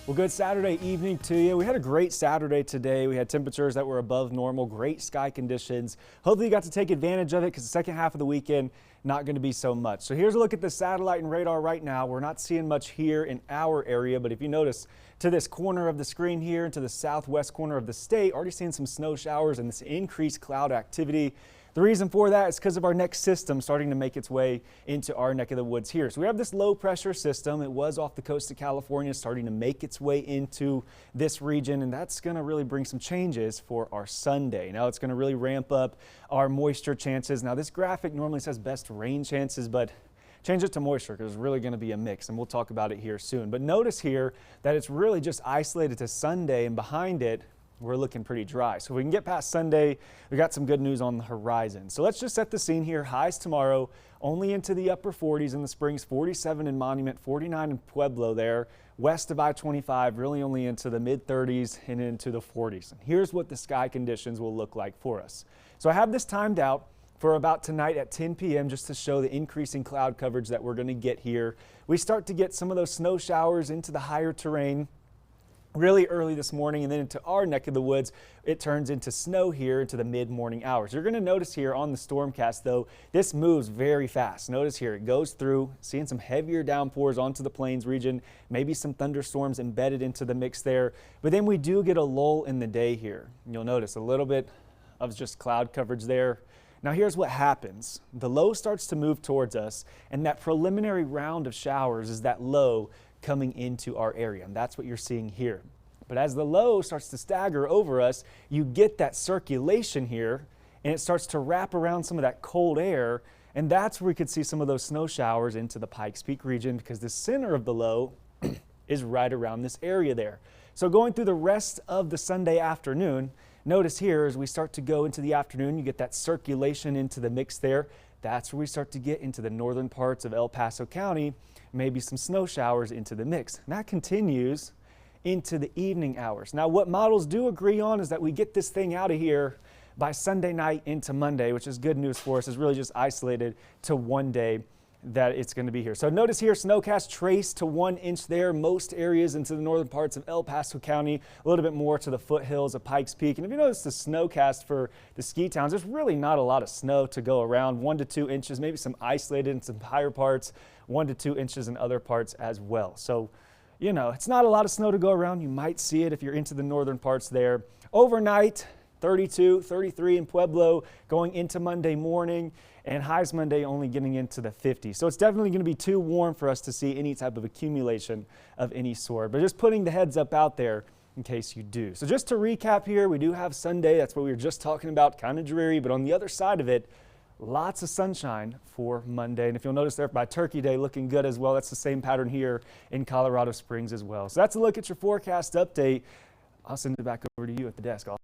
Well, good Saturday evening to you. We had a great Saturday today. We had temperatures that were above normal, great sky conditions. Hopefully you got to take advantage of it because the second half of the weekend, not going to be so much. So here's a look at the satellite and radar right now. We're not seeing much here in our area, but if you notice to this corner of the screen here and to the southwest corner of the state, already seeing some snow showers and this increased cloud activity. The reason for that is because of our next system starting to make its way into our neck of the woods here. So we have this low pressure system. It was off the coast of California, starting to make its way into this region, and that's going to really bring some changes for our Sunday. Now it's going to really ramp up our moisture chances. Now this graphic normally says best rain chances, but change it to moisture because it's really going to be a mix, and we'll talk about it here soon. But notice here that it's really just isolated to Sunday, and behind it, we're looking pretty dry. So if we can get past Sunday, we got some good news on the horizon. So let's just set the scene here. Highs tomorrow only into the upper 40s in the Springs, 47 in Monument, 49 in Pueblo there. West of I-25, really only into the mid 30s and into the 40s. And here's what the sky conditions will look like for us. So I have this timed out for about tonight at 10 p.m. just to show the increasing cloud coverage that we're going to get here. We start to get some of those snow showers into the higher terrain really early this morning, and then into our neck of the woods, it turns into snow here into the mid-morning hours. You're going to notice here on the Stormcast, though, this moves very fast. Notice here, it goes through, seeing some heavier downpours onto the plains region, maybe some thunderstorms embedded into the mix there, but then we do get a lull in the day here. You'll notice a little bit of just cloud coverage there. Now here's what happens. The low starts to move towards us, and that preliminary round of showers is that low coming into our area, and that's what you're seeing here. But as the low starts to stagger over us, you get that circulation here, and it starts to wrap around some of that cold air, and that's where we could see some of those snow showers into the Pikes Peak region, because the center of the low is right around this area there. So going through the rest of the Sunday afternoon, notice here as we start to go into the afternoon, you get that circulation into the mix there. That's where we start to get into the northern parts of El Paso County, maybe some snow showers into the mix. And that continues into the evening hours. Now what models do agree on is that we get this thing out of here by Sunday night into Monday, which is good news for us. It's really just isolated to one day that it's going to be here. So notice here, snowcast traced to 1 inch there, most areas into the northern parts of El Paso County, a little bit more to the foothills of Pikes Peak. And if you notice the snowcast for the ski towns, there's really not a lot of snow to go around, 1 to 2 inches, maybe some isolated in some higher parts, 1 to 2 inches in other parts as well. So, you know, it's not a lot of snow to go around. You might see it if you're into the northern parts there. Overnight, 32, 33 in Pueblo going into Monday morning, and highs Monday only getting into the 50s. So it's definitely going to be too warm for us to see any type of accumulation of any sort. But just putting the heads up out there in case you do. So just to recap here, we do have Sunday. That's what we were just talking about, kind of dreary. But on the other side of it, lots of sunshine for Monday. And if you'll notice there by Turkey Day, looking good as well. That's the same pattern here in Colorado Springs as well. So that's a look at your forecast update. I'll send it back over to you at the desk.